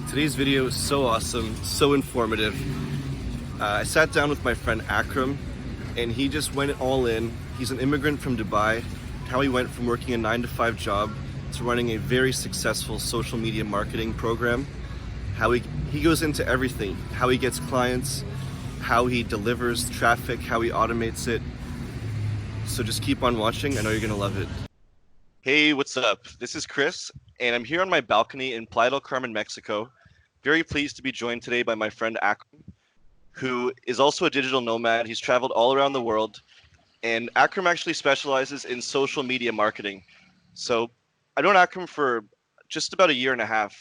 Today's video is so awesome, so informative. I sat down with my friend Akram, and he just went all in. He's an immigrant from Dubai. How he went from working a 9-to-5 job to running a very successful social media marketing program. How he goes into everything, how he gets clients, how he delivers traffic, how he automates it. So just keep on watching. I know you're gonna love it. Hey, what's up? This is Chris, and I'm here on my balcony in Playa del Carmen, Mexico. Very pleased to be joined today by my friend Akram, who is also a digital nomad. He's traveled all around the world, and Akram actually specializes in social media marketing. So I've known Akram for just about a year and a half,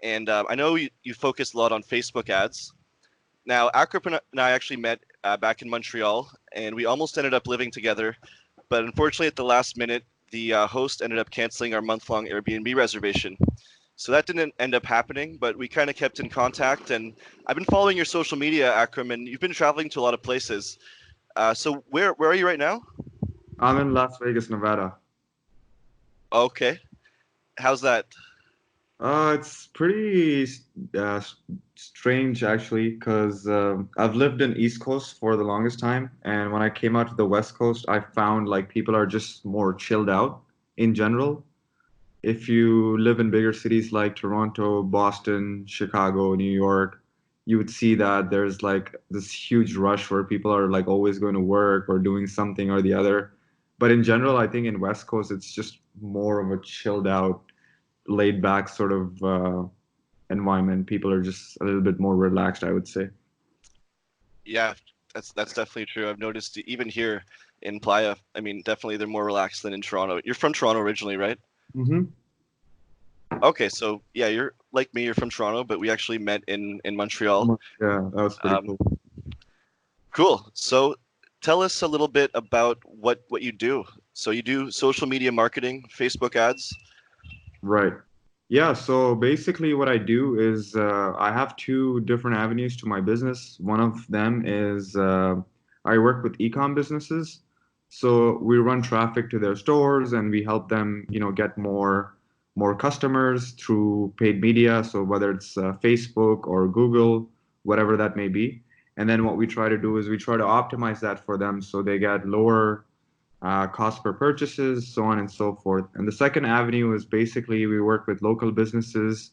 and I know you focus a lot on Facebook ads. Now, Akram and I actually met back in Montreal, and we almost ended up living together, but unfortunately at the last minute, the host ended up canceling our month-long Airbnb reservation. So that didn't end up happening, but we kind of kept in contact, and I've been following your social media, Akram, and you've been traveling to a lot of places. So where are you right now? I'm in Las Vegas, Nevada. Okay. How's that? It's pretty strange actually, because I've lived in East Coast for the longest time, and when I came out to the West Coast, I found like people are just more chilled out in general. If you live in bigger cities like Toronto, Boston, Chicago, New York, you would see that there's like this huge rush where people are like always going to work or doing something or the other. But in general, I think in West Coast, it's just more of a chilled out, laid back sort of environment. People are just a little bit more relaxed, I would say. Yeah, that's definitely true. I've noticed even here in Playa, I mean, definitely they're more relaxed than in Toronto. You're from Toronto originally, right? Hmm. Okay, so yeah, you're like me, you're from Toronto, but we actually met in Montreal. Yeah, that was pretty Um, cool. cool. So tell us a little bit about what you do. So you do social media marketing, Facebook ads. Right. Yeah, so basically what I do is I have two different avenues to my business. One of them is I work with e-com businesses. So we run traffic to their stores and we help them, get more customers through paid media. So whether it's Facebook or Google, whatever that may be. And then what we try to do is we try to optimize that for them so they get lower cost per purchases, so on and so forth. And the second avenue is basically we work with local businesses,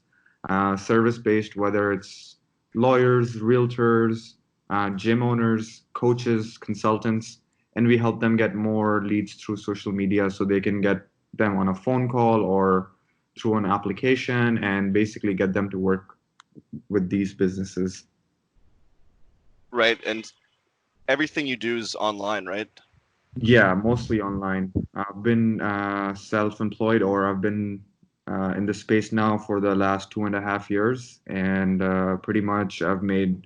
service-based, whether it's lawyers, realtors, gym owners, coaches, consultants, and we help them get more leads through social media so they can get them on a phone call or through an application and basically get them to work with these businesses. Right? And everything you do is online, right? Yeah, mostly online. I've been self-employed or I've been in the space now for the last 2.5 years, and pretty much I've made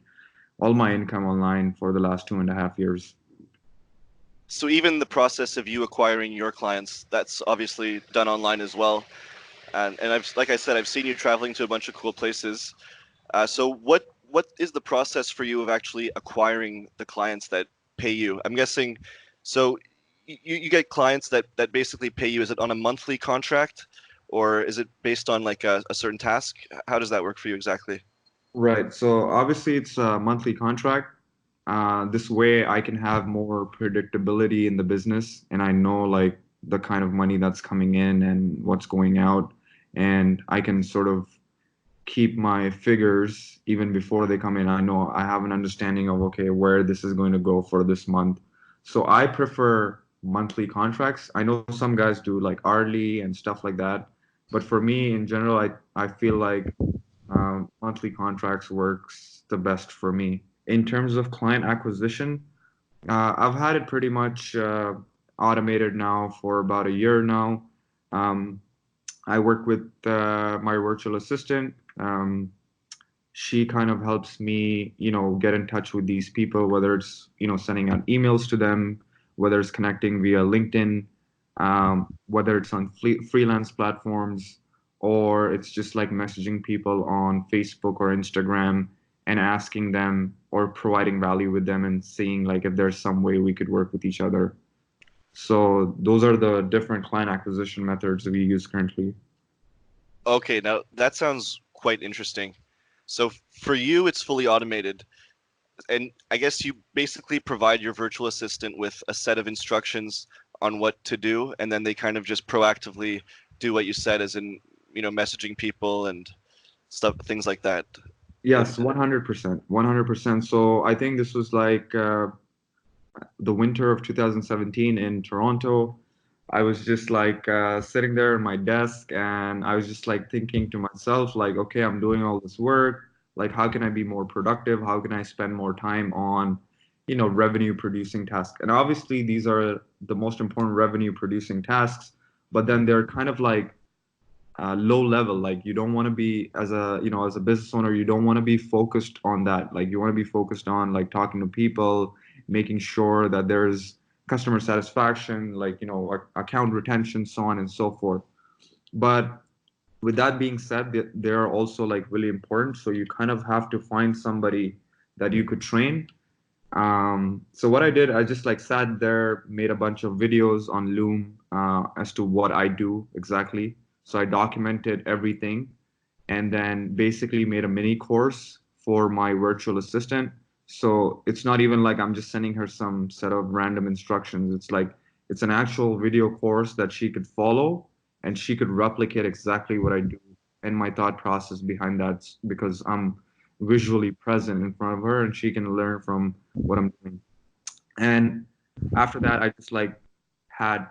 all my income online for the last 2.5 years. So even the process of you acquiring your clients, that's obviously done online as well. And I've like I said, I've seen you traveling to a bunch of cool places. So what is the process for you of actually acquiring the clients that pay you? I'm guessing so you get clients that basically pay you. Is it on a monthly contract or is it based on like a certain task? How does that work for you exactly? Right. So obviously it's a monthly contract. This way I can have more predictability in the business and I know like the kind of money that's coming in and what's going out, and I can sort of keep my figures even before they come in. I know I have an understanding of okay, where this is going to go for this month. So I prefer monthly contracts. I know some guys do like hourly and stuff like that, but for me in general, I feel like monthly contracts works the best for me. In terms of client acquisition, I've had it pretty much automated now for about a year now. Um, I work with my virtual assistant. She kind of helps me, get in touch with these people, whether it's, sending out emails to them, whether it's connecting via LinkedIn, whether it's on freelance platforms, or it's just like messaging people on Facebook or Instagram and asking them or providing value with them and seeing like if there's some way we could work with each other. So those are the different client acquisition methods that we use currently. Okay, now that sounds quite interesting. So for you, it's fully automated. And I guess you basically provide your virtual assistant with a set of instructions on what to do, and then they kind of just proactively do what you said, as in, messaging people and stuff, things like that. Yes, 100%, 100%. So I think this was like the winter of 2017 in Toronto. I was just like sitting there at my desk and I was just like thinking to myself, like, okay, I'm doing all this work. Like, how can I be more productive? How can I spend more time on, revenue producing tasks? And obviously, these are the most important revenue producing tasks, but then they're kind of like low level. Like, you don't want to be as a business owner, you don't want to be focused on that. Like, you want to be focused on like talking to people, making sure that there's customer satisfaction, like, account retention, so on and so forth. But with that being said, they're also like really important. So you kind of have to find somebody that you could train. So what I did, I just like sat there, made a bunch of videos on Loom as to what I do exactly. So I documented everything and then basically made a mini course for my virtual assistant. So it's not even like I'm just sending her some set of random instructions. It's like it's an actual video course that she could follow and she could replicate exactly what I do and my thought process behind that because I'm visually present in front of her and she can learn from what I'm doing. And after that, I just like had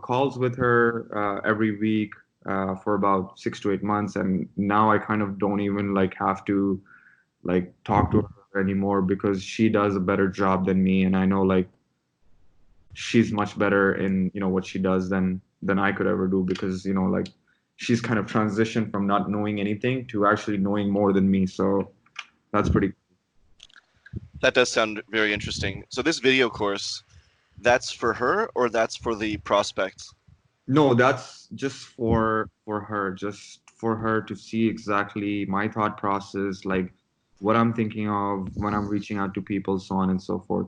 calls with her every week for about 6 to 8 months, and now I kind of don't even like have to like talk to her anymore because she does a better job than me, and I know like she's much better in what she does than I could ever do because like she's kind of transitioned from not knowing anything to actually knowing more than me. So that's pretty. That does sound very interesting. So this video course, that's for her or that's for the prospects? No, that's just just for her to see exactly my thought process, like what I'm thinking of when I'm reaching out to people, so on and so forth.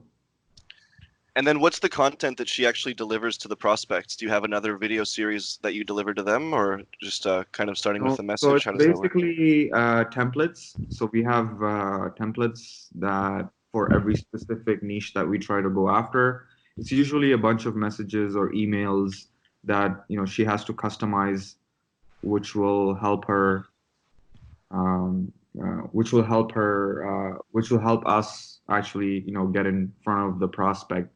And then what's the content that she actually delivers to the prospects? Do you have another video series that you deliver to them, or just kind of starting with So, the so message? it's How does that work? basically templates. So we have templates that for every specific niche that we try to go after. It's usually a bunch of messages or emails that she has to customize, which will help her which will help us actually, get in front of the prospect.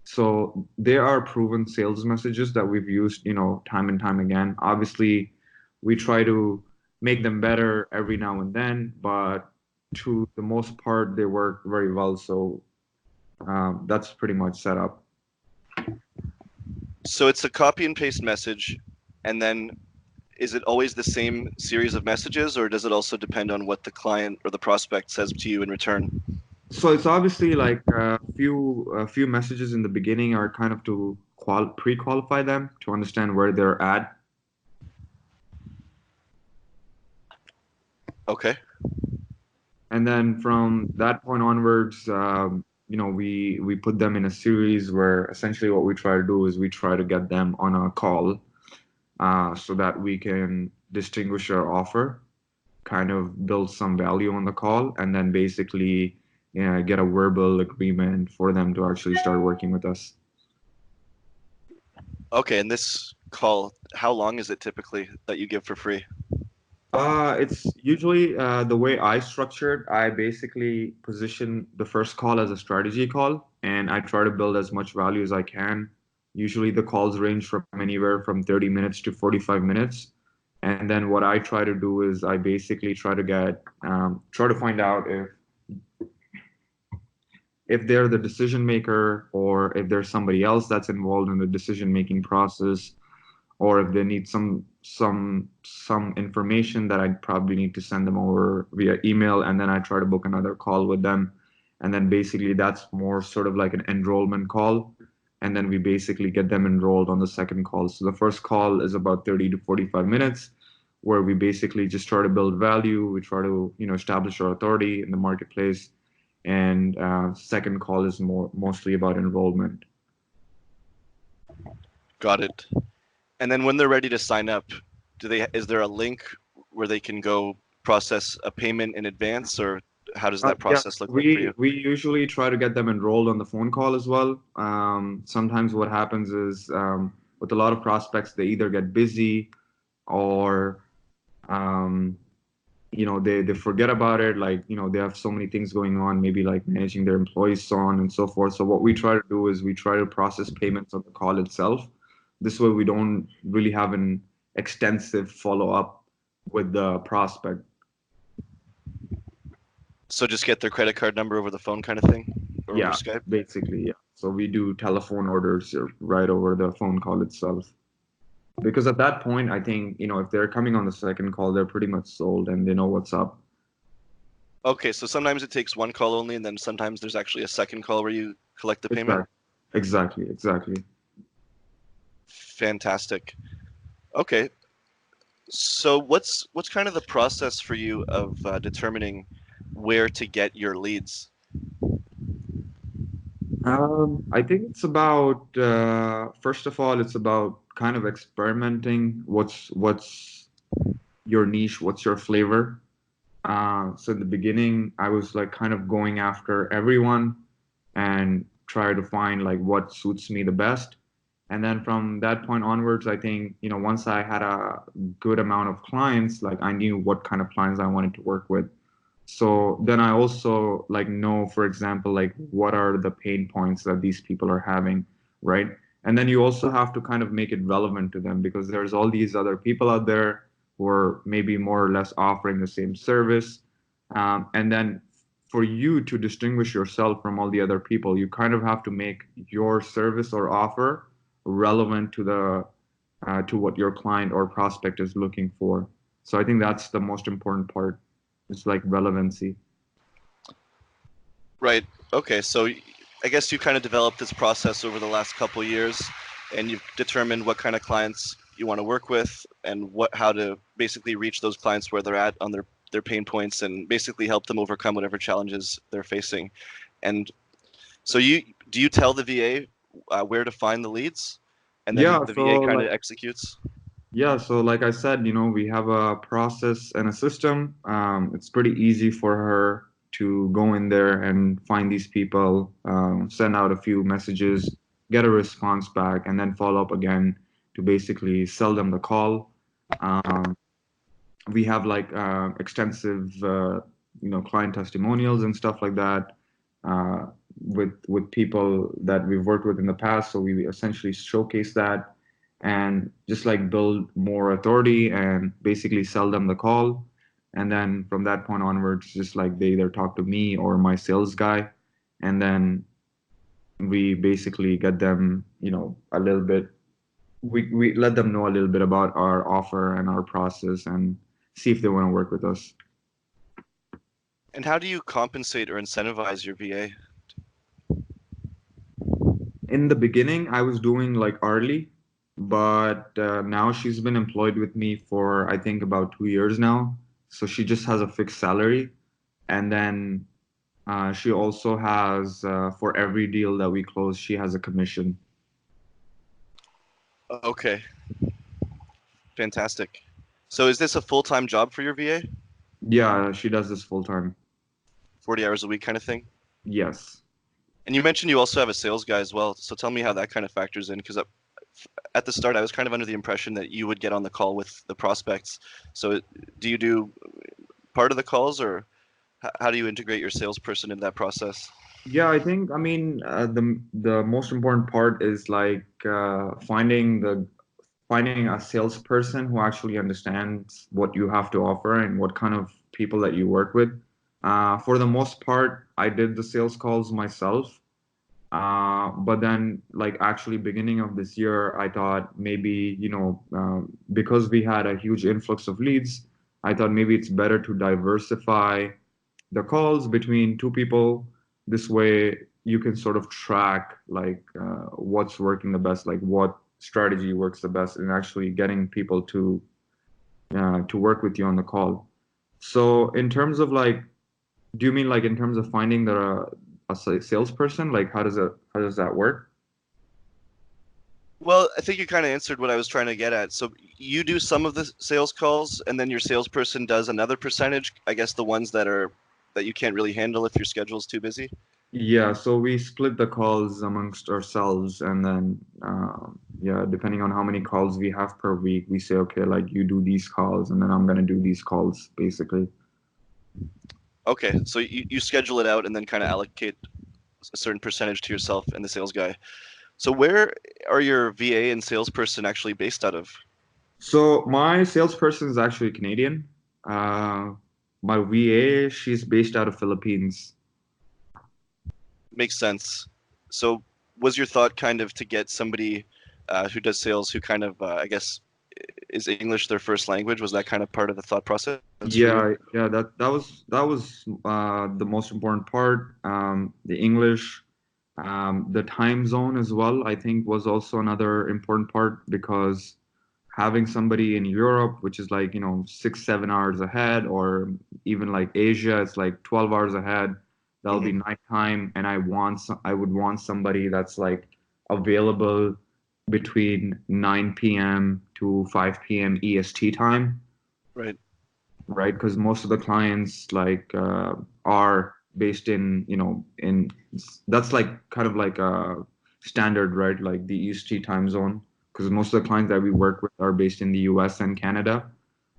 So there are proven sales messages that we've used, time and time again. Obviously, we try to make them better every now and then, but to the most part, they work very well. So that's pretty much set up. So it's a copy and paste message, and then is it always the same series of messages, or does it also depend on what the client or the prospect says to you in return? So it's obviously like a few messages in the beginning are kind of to pre-qualify them to understand where they're at. Okay. And then from that point onwards, we put them in a series where essentially what we try to do is we try to get them on a call so that we can distinguish our offer, kind of build some value on the call, and then basically get a verbal agreement for them to actually start working with us. Okay, and this call, how long is it typically that you give for free? It's usually the way I structure it. I basically position the first call as a strategy call, and I try to build as much value as I can. Usually, the calls range from anywhere from 30 minutes to 45 minutes. And then what I try to do is I basically try to find out if they're the decision maker or if there's somebody else that's involved in the decision making process or if they need some information that I probably need to send them over via email, and then I try to book another call with them, and then basically that's more sort of like an enrollment call, and then we basically get them enrolled on the second call. So the first call is about 30 to 45 minutes, where we basically just try to build value, we try to establish our authority in the marketplace, and second call is mostly about enrollment. Got it. And then when they're ready to sign up, is there a link where they can go process a payment in advance, or how does that Yeah, process look like for you? we usually try to get them enrolled on the phone call as well. Sometimes what happens is with a lot of prospects, they either get busy or um, they forget about it. Like they have so many things going on, maybe like managing their employees, so on and so forth. So what we try to do is we try to process payments on the call itself. This way, we don't really have an extensive follow up with the prospect. So just get their credit card number over the phone kind of thing, or over Yeah, Skype? basically, yeah. So we do telephone orders right over the phone call itself. Because at that point, I think, if they're coming on the second call, they're pretty much sold and they know what's up. Okay, so sometimes it takes one call only, and then sometimes there's actually a second call where you collect the payment. Exactly. Exactly. Fantastic. Okay, so what's kind of the process for you of determining where to get your leads? I think it's about first of all, it's about kind of experimenting. What's your niche? What's your flavor? So in the beginning, I was like kind of going after everyone and try to find like what suits me the best. And then from that point onwards, I think, once I had a good amount of clients, like I knew what kind of clients I wanted to work with. So then I also like know, for example, like what are the pain points that these people are having, right? And then you also have to kind of make it relevant to them because there's all these other people out there who are maybe more or less offering the same service. And then for you to distinguish yourself from all the other people, you kind of have to make your service or offer relevant to the to what your client or prospect is looking for. So I think that's the most important part. It's like relevancy. Right. Okay, so I guess you kind of developed this process over the last couple years, and you've determined what kind of clients you want to work with and how to basically reach those clients where they're at on their pain points and basically help them overcome whatever challenges they're facing. And so do you tell the VA where to find the leads, and then Yeah, the so VA kind of like executes? like I said, we have a process and a system. It's pretty easy for her to go in there and find these people, send out a few messages, get a response back, and then follow up again to basically sell them the call. Um, we have like extensive client testimonials and stuff like that uh, with people that we've worked with in the past, so we essentially showcase that and just like build more authority and basically sell them the call. And then from that point onwards, just like they either talk to me or my sales guy, and then we basically get them a little bit, we let them know a little bit about our offer and our process and see if they want to work with us. And how do you compensate or incentivize your VA? In the beginning, I was doing like hourly, but now she's been employed with me for I think about 2 years now. So she just has a fixed salary, and then she also has for every deal that we close, she has a commission. Okay, fantastic. So is this a full-time job for your VA? Yeah, she does this full time. 40 hours a week kind of thing? Yes. And you mentioned you also have a sales guy as well. So tell me how that kind of factors in, because at the start I was kind of under the impression that you would get on the call with the prospects. So do you do part of the calls, or how do you integrate your salesperson in that process? Yeah, I think, I mean, the most important part is like finding a salesperson who actually understands what you have to offer and what kind of people that you work with. For the most part, I did the sales calls myself. But then, like actually, beginning of this year, I thought maybe, because we had a huge influx of leads, I thought maybe it's better to diversify the calls between two people. This way, you can sort of track like what's working the best, like what strategy works the best, and actually getting people to work with you on the call. So, in terms of like, do you mean like in terms of finding a salesperson? Like, how does that work? Well, I think you kind of answered what I was trying to get at. So you do some of the sales calls, and then your salesperson does another percentage. I guess the ones that you can't really handle if your schedule's too busy. Yeah, so we split the calls amongst ourselves, and then yeah, depending on how many calls we have per week, we say, okay, like you do these calls, and then I'm gonna do these calls, basically. Okay, so you schedule it out and then kind of allocate a certain percentage to yourself and the sales guy. So where are your VA and salesperson actually based out of? So my salesperson is actually Canadian. Uh, my VA, she's based out of Philippines. Makes sense. So was your thought kind of to get somebody who does sales who kind of, I guess, is English their first language? Was that kind of part of the thought process for you? Yeah, that was the most important part. The English, the time zone as well, I think was also another important part because having somebody in Europe, which is like, 6, 7 hours ahead, or even like Asia, it's like 12 hours ahead. That'll be Hmm. nighttime, and I would want somebody that's like available between 9 p.m. to 5 p.m. EST time, Right. right? Because most of the clients like are based in, that's like kind of like a standard, right? Like the EST time zone. Because most of the clients that we work with are based in the US and Canada.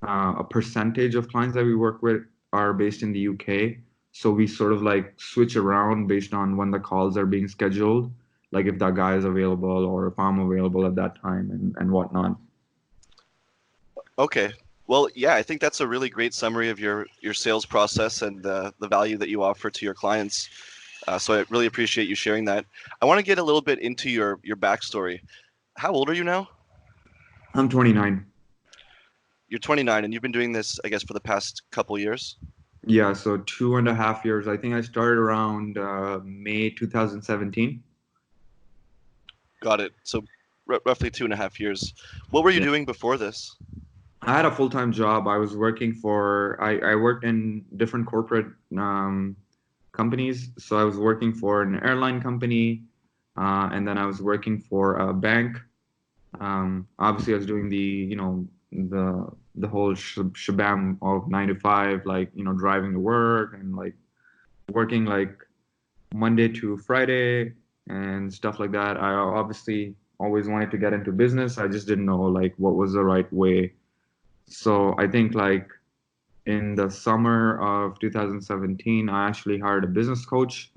A percentage of clients that we work with are based in the UK. So we sort of like switch around based on when the calls are being scheduled, like if that guy is available or if I'm available at that time and whatnot. Okay. Well, yeah, I think that's a really great summary of your sales process and the value that you offer to your clients. So I really appreciate you sharing that. I want to get a little bit into your backstory. How old are you now? I'm 29. You're 29, and you've been doing this, I guess, for the past couple years. Yeah, so 2.5 years. I think I started around May 2017. Got it. So roughly 2.5 years. What were you Yeah. doing before this? I had a full-time job. I worked in different corporate companies. So I was working for an airline company, and then I was working for a bank. Obviously, I was doing the whole shabam of 9 to 5, like, driving to work and like working like Monday to Friday and stuff like that. I obviously always wanted to get into business. I just didn't know like what was the right way. So I think like in the summer of 2017, I actually hired a business coach,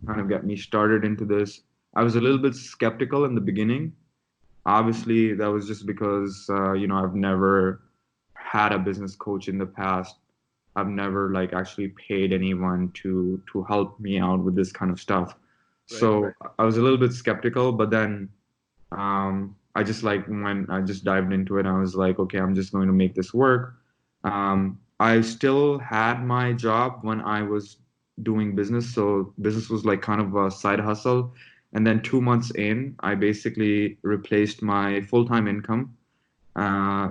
kind of get me started into this. I was a little bit skeptical in the beginning. Obviously, that was just because I've never had a business coach in the past. I've never like actually paid anyone to help me out with this kind of stuff. Right. So I was a little bit skeptical, but then I just like when I just dived into it, I was like, okay, I'm just going to make this work. I still had my job when I was doing business, so business was like kind of a side hustle. And then 2 months in, I basically replaced my full-time income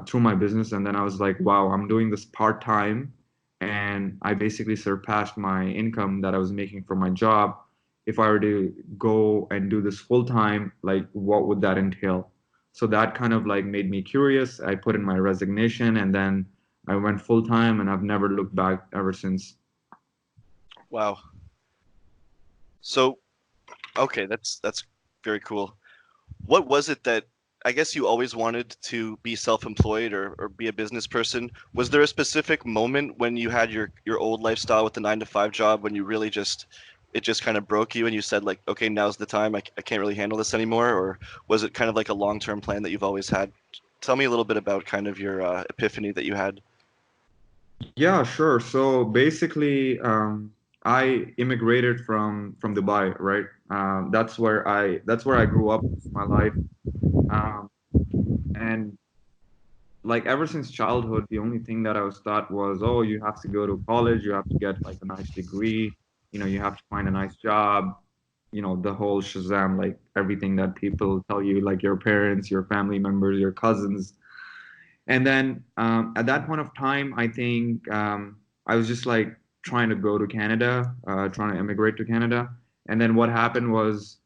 through my business. And then I was like, wow, I'm doing this part-time, and I basically surpassed my income that I was making from my job. If I were to go and do this full-time, like what would that entail? So that kind of like made me curious. I put in my resignation, and then I went full-time, and I've never looked back ever since. Wow. So okay, that's very cool. What was it that I guess you always wanted to be self-employed or be a business person? Was there a specific moment when you had your old lifestyle with the 9 to 5 job when you really just it just kind of broke you and you said like, okay, now's the time. I can't really handle this anymore? Or was it kind of like a long-term plan that you've always had? Tell me a little bit about kind of your epiphany that you had. Yeah, sure. So basically, I immigrated from Dubai, right? That's where I grew up my life. Um, and like ever since childhood, the only thing that I was taught was, oh, you have to go to college, you have to get like a nice degree, you have to find a nice job, the whole Shazam, like everything that people tell you, like your parents, your family members, your cousins. And then at that point of time, I think I was just like trying to go to Canada, trying to immigrate to Canada. And then what happened was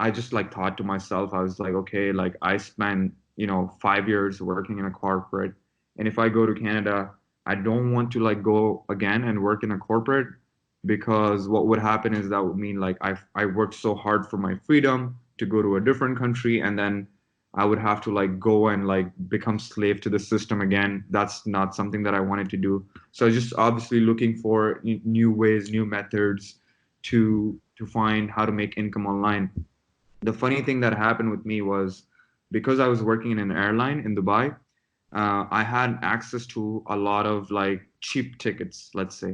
I just like thought to myself, I was like, okay, like I spent, 5 years working in a corporate, and if I go to Canada, I don't want to like go again and work in a corporate because what would happen is that would mean like I worked so hard for my freedom to go to a different country, and then I would have to like go and like become slave to the system again. That's not something that I wanted to do. So just obviously looking for new ways, new methods to find how to make income online. The funny thing that happened with me was because I was working in an airline in Dubai, I had access to a lot of like cheap tickets, let's say.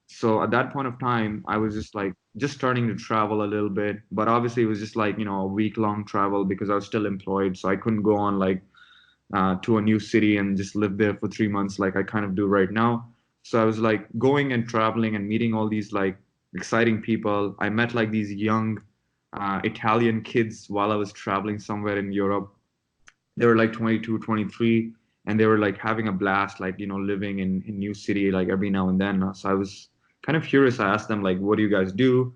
So at that point of time, I was just like just starting to travel a little bit, but obviously it was just like, a week long travel because I was still employed, so I couldn't go on like to a new city and just live there for 3 months like I kind of do right now. So I was like going and traveling and meeting all these like exciting people. I met like these young Italian kids while I was traveling somewhere in Europe. They were like 22, 23, and they were like having a blast, like, living in new city like every now and then. So I was kind of curious. I asked them like, what do you guys do?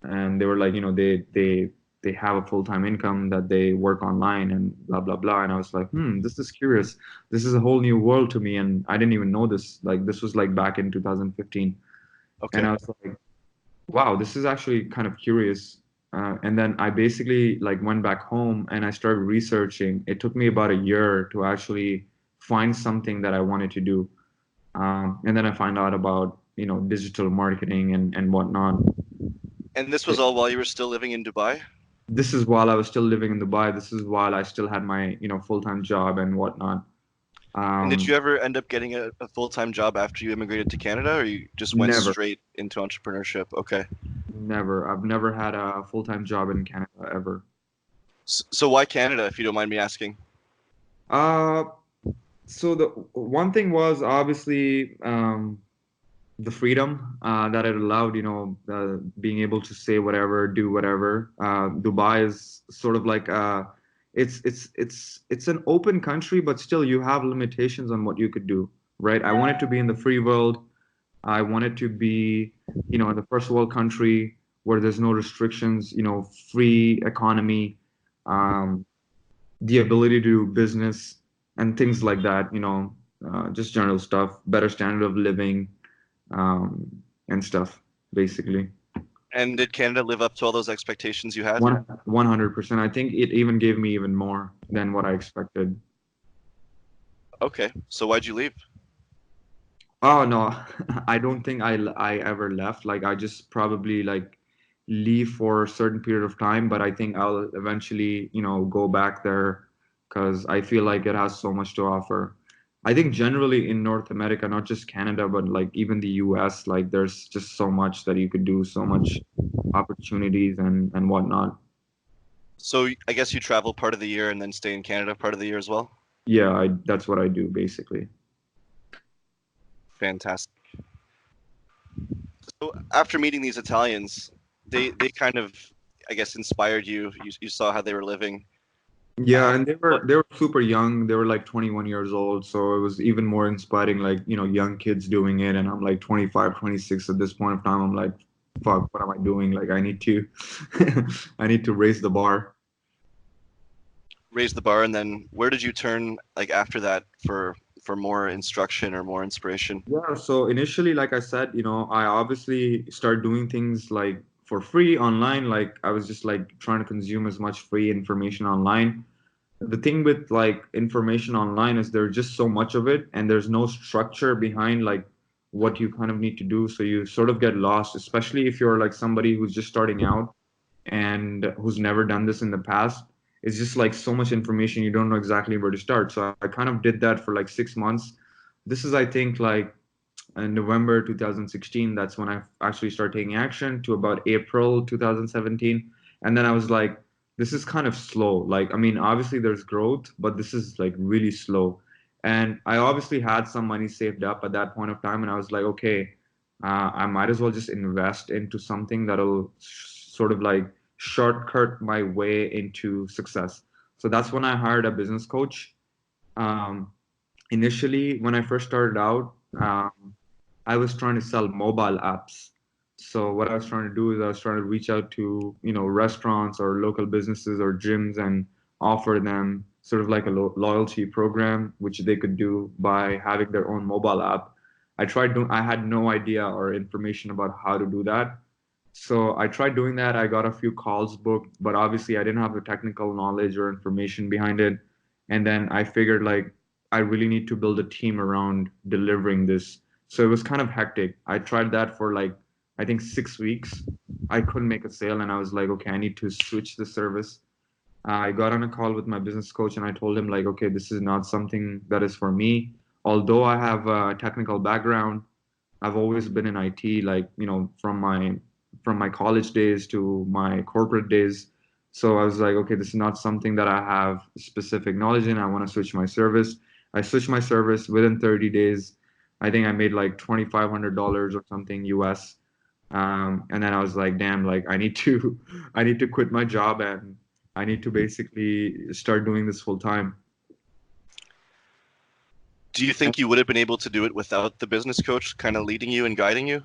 And they were like, they have a full-time income that they work online and blah blah blah. And I was like, this is curious. This is a whole new world to me, and I didn't even know this. Like this was like back in 2015, and Okay. I was like, wow, this is actually kind of curious. And then I basically like went back home and I started researching. It took me about a year to actually find something that I wanted to do. And then I find out about, digital marketing and whatnot. And this was all while you were still living in Dubai? This is while I was still living in Dubai. This is while I still had my, full-time job and whatnot. And did Um, you ever end up getting a full-time job after you immigrated to Canada, or you just went never, straight into entrepreneurship? Okay. never. I've never had a full-time job in Canada ever. So why Canada, if you don't mind me asking? Uh, so the one thing was obviously the freedom that it allowed, being able to say whatever, do whatever. Dubai is sort of like it's an open country, but still you have limitations on what you could do, right? I wanted to be in the free world. I wanted to be, in the first world country where there's no restrictions, free economy, um, the ability to do business and things like that, just general stuff, better standard of living, and stuff, basically. And did Canada live up to all those expectations you had? 100%. I think it even gave me even more than what I expected. Okay. So why'd you leave? Oh no, I don't think I ever left. Like I just probably like leave for a certain period of time, but I think I'll eventually, go back there because I feel like it has so much to offer. I think generally in North America, not just Canada, but like even the US, like there's just so much that you could do, so much opportunities and whatnot. So I guess you travel part of the year and then stay in Canada part of the year as well? Yeah, that's what I do basically. Fantastic. So after meeting these Italians, they kind of, I guess, inspired you. You saw how they were living. Yeah, Um, and but they were super young. They were like 21 years old, so it was even more inspiring, like, young kids doing it, and I'm like 25, 26 at this point of time. I'm like, fuck, what am I doing? Like I need to I need to raise the bar. raised the bar, and then where did you turn like after that for more instruction or more inspiration? Yeah, so initially, like I said, I obviously started doing things like for free online. Like I was just like trying to consume as much free information online. The thing with like information online is there's just so much of it and there's no structure behind like what you kind of need to do. So you sort of get lost, especially if you're like somebody who's just starting out and who's never done this in the past. It's just like so much information, you don't know exactly where to start. So I kind of did that for like 6 months. This is, I think, like in November 2016. That's when I actually started taking action to about April 2017. And then I was like, this is kind of slow. Like, I mean, obviously there's growth, but this is like really slow. And I obviously had some money saved up at that point of time. And I was like, okay, I might as well just invest into something that'll sort of like shortcut my way into success. So that's when I hired a business coach. Um, Initially, when I first started out, I was trying to sell mobile apps. So what I was trying to do is I was trying to reach out to, restaurants or local businesses or gyms and offer them sort of like a loyalty program, which they could do by having their own mobile app. I had no idea or information about how to do that. So I tried doing that. I got a few calls booked, but obviously I didn't have the technical knowledge or information behind it. And then I figured like I really need to build a team around delivering this. So it was kind of hectic. I tried that for like I think 6 weeks. I couldn't make a sale, and I was like, okay, I need to switch the service. I got on a call with my business coach, and I told him like, okay, this is not something that is for me. Although I have a technical background, I've always been in IT, like, from my college days to my corporate days. So I was like, okay, this is not something that I have specific knowledge in. I want to switch my service. I switched my service within 30 days. I think I made like $2,500 or something US. And then I was like, damn, like I need to, I need to quit my job and I need to basically start doing this full time. Do you think you would have been able to do it without the business coach kind of leading you and guiding you?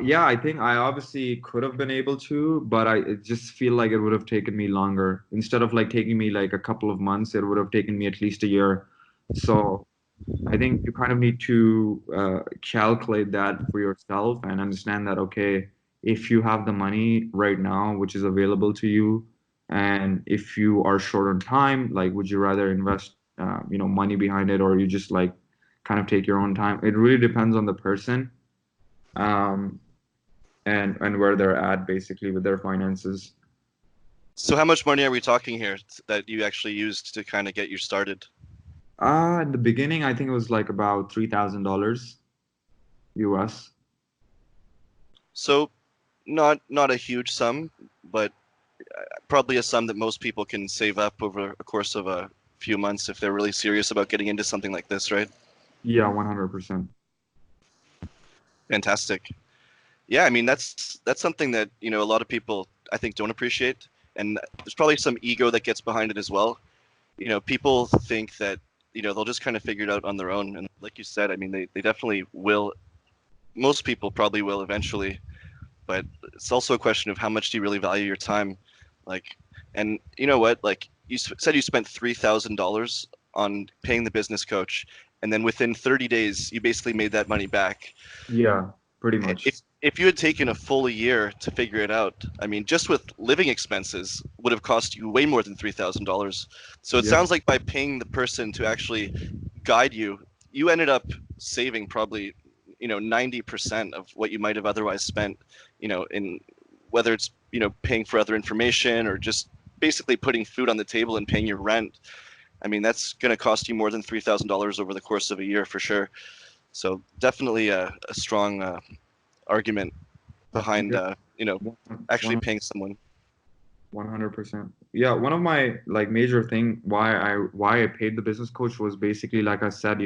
Yeah, I think I obviously could have been able to, but I it just feel like it would have taken me longer. Instead of like taking me like a couple of months, it would have taken me at least a year. So I think you kind of need to calculate that for yourself and understand that, okay, if you have the money right now, which is available to you, and if you are short on time, like, would you rather invest, money behind it, or you just like kind of take your own time? It really depends on the person, um, and where they're at basically with their finances. So how much money are we talking here that you actually used to kind of get you started? In the beginning, I think it was like about $3,000 US. So not a huge sum, but probably a sum that most people can save up over a course of a few months if they're really serious about getting into something like this, right? Yeah, 100%. Fantastic. Yeah, I mean that's something that, a lot of people I think don't appreciate, and there's probably some ego that gets behind it as well. People think that, they'll just kind of figure it out on their own, and like you said, I mean they definitely will. Most people probably will eventually, but it's also a question of how much do you really value your time, like, and you know what, like you said you spent $3,000 on paying the business coach, and then within 30 days you basically made that money back. Yeah, pretty much. If you had taken a full year to figure it out, I mean, just with living expenses would have cost you way more than $3,000. So it Yeah, sounds like by paying the person to actually guide you, you ended up saving probably, 90% of what you might have otherwise spent, in whether it's, paying for other information or just basically putting food on the table and paying your rent. I mean, that's going to cost you more than $3,000 over the course of a year for sure. So definitely a strong argument behind yeah, actually one paying someone. 100%. Yeah, one of my like major thing why I paid the business coach was basically like I said,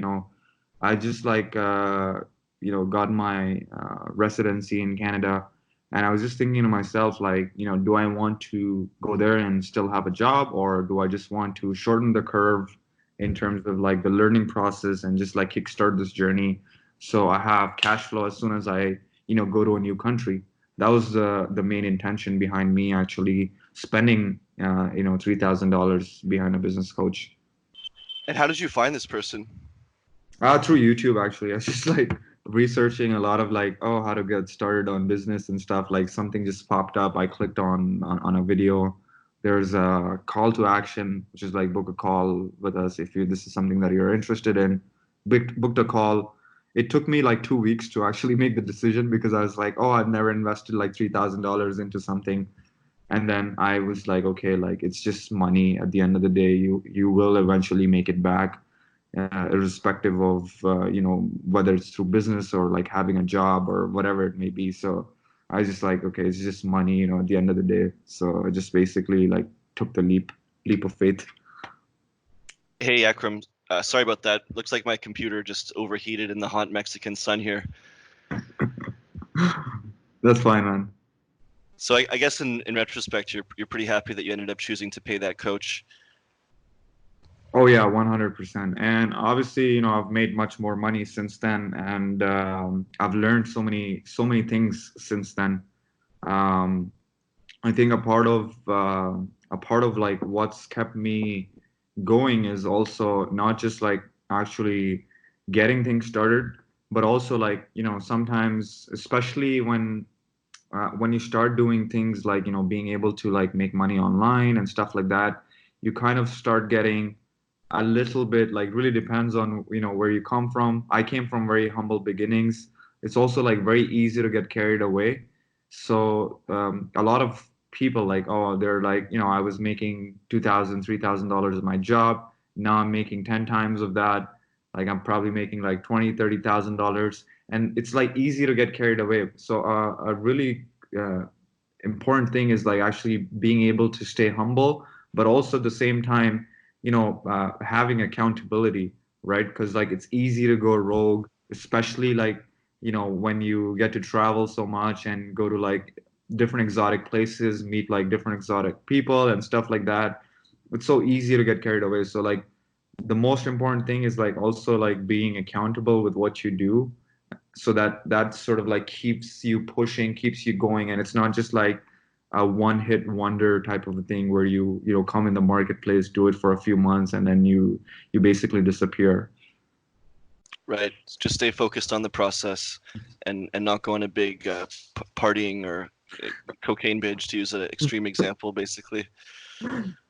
I just like got my residency in Canada, and I was just thinking to myself like, do I want to go there and still have a job, or do I just want to shorten the curve in terms of like the learning process and just like kickstart this journey so I have cash flow as soon as I, go to a new country. That was the main intention behind me actually spending $3,000 behind a business coach. And how did you find this person? Through YouTube, actually. I was just like researching a lot of like, oh, how to get started on business and stuff. Like something just popped up. I clicked on a video. There's a call to action, which is like book a call with us if you this is something that you're interested in. Booked a call. It took me like 2 weeks to actually make the decision because I was like, oh, I've never invested like $3,000 into something. And then I was like, okay, like it's just money. At the end of the day, you will eventually make it back, irrespective of whether it's through business or like having a job or whatever it may be. So I was just like, okay, it's just money, at the end of the day. So I just basically like took the leap of faith. Hey, Akram. Sorry about that. Looks like my computer just overheated in the hot Mexican sun here. That's fine, man. So I guess in retrospect, you're pretty happy that you ended up choosing to pay that coach. Oh yeah, 100%. And obviously, I've made much more money since then, and I've learned so many things since then. Um, I think a part of like what's kept me going is also not just like actually getting things started, but also like, sometimes, especially when you start doing things like, being able to like make money online and stuff like that, you kind of start getting a little bit, like, really depends on, where you come from. I came from very humble beginnings. It's also like very easy to get carried away. So a lot of people like, oh, they're like, I was making 2,000, $3,000 at my job. Now I'm making 10 times of that. Like I'm probably making like 20, $30,000, and it's like easy to get carried away. So a really uh, important thing is like actually being able to stay humble, but also at the same time, having accountability, right? Because like it's easy to go rogue, especially like, when you get to travel so much and go to like different exotic places, meet like different exotic people and stuff like that. It's so easy to get carried away. So like the most important thing is like also like being accountable with what you do, so that sort of like keeps you pushing, keeps you going, and it's not just like a one hit wonder type of a thing where you come in the marketplace, do it for a few months, and then you basically disappear. Right. Just stay focused on the process and not go on a big partying or cocaine binge, to use an extreme example, basically.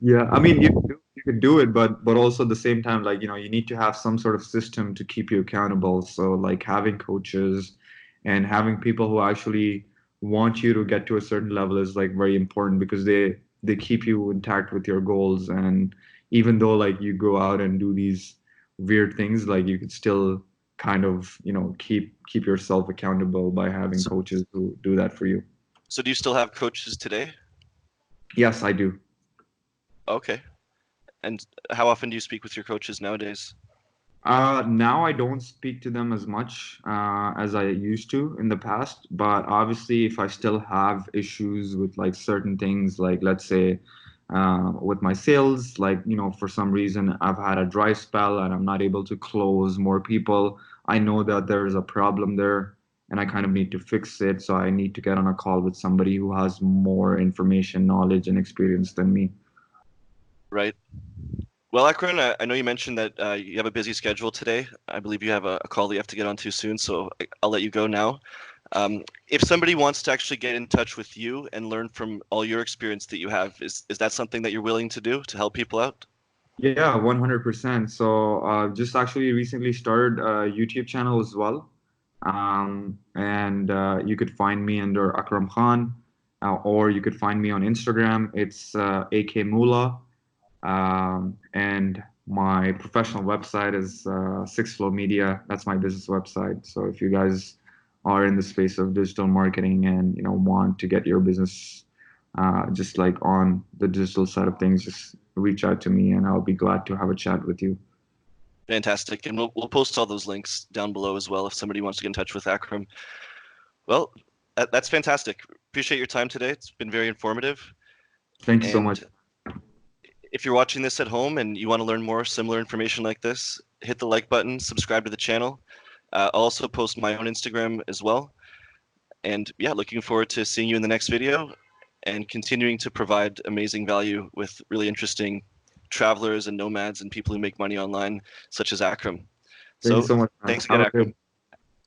Yeah, I mean, you could do it, but also at the same time, like, you need to have some sort of system to keep you accountable. So like having coaches and having people who actually want you to get to a certain level is like very important, because they keep you intact with your goals. And even though like you go out and do these weird things, like you could still kind of, keep yourself accountable by having So, coaches who do that for you. so do you still have coaches today? Yes, I do. Okay. And how often do you speak with your coaches nowadays? Now I don't speak to them as much as I used to in the past, but obviously, if I still have issues with like certain things, like let's say with my sales, like, for some reason I've had a dry spell and I'm not able to close more people, I know that there is a problem there and I kind of need to fix it. So I need to get on a call with somebody who has more information, knowledge, and experience than me. Right. Well, Akron, I know you mentioned that you have a busy schedule today. I believe you have a call that you have to get onto soon, so I'll let you go now. If somebody wants to actually get in touch with you and learn from all your experience that you have, is that something that you're willing to do to help people out? Yeah, 100%. So, just actually recently started a YouTube channel as well. And you could find me under Akram Khan, or you could find me on Instagram. It's AK Mula. And my professional website is Six Flow Media. That's my business website. So if you guys are in the space of digital marketing and want to get your business just like on the digital side of things, just reach out to me and I'll be glad to have a chat with you. Fantastic. And we'll post all those links down below as well if somebody wants to get in touch with Akram. Well, that's fantastic. Appreciate your time today. It's been very informative. Thank you so much. And if you're watching this at home and you want to learn more similar information like this, hit the like button, subscribe to the channel. I'll also post my own Instagram as well. And yeah, looking forward to seeing you in the next video and continuing to provide amazing value with really interesting travelers and nomads and people who make money online, such as Akram. Thank you So so much, man. thanks again, Have a good Akram.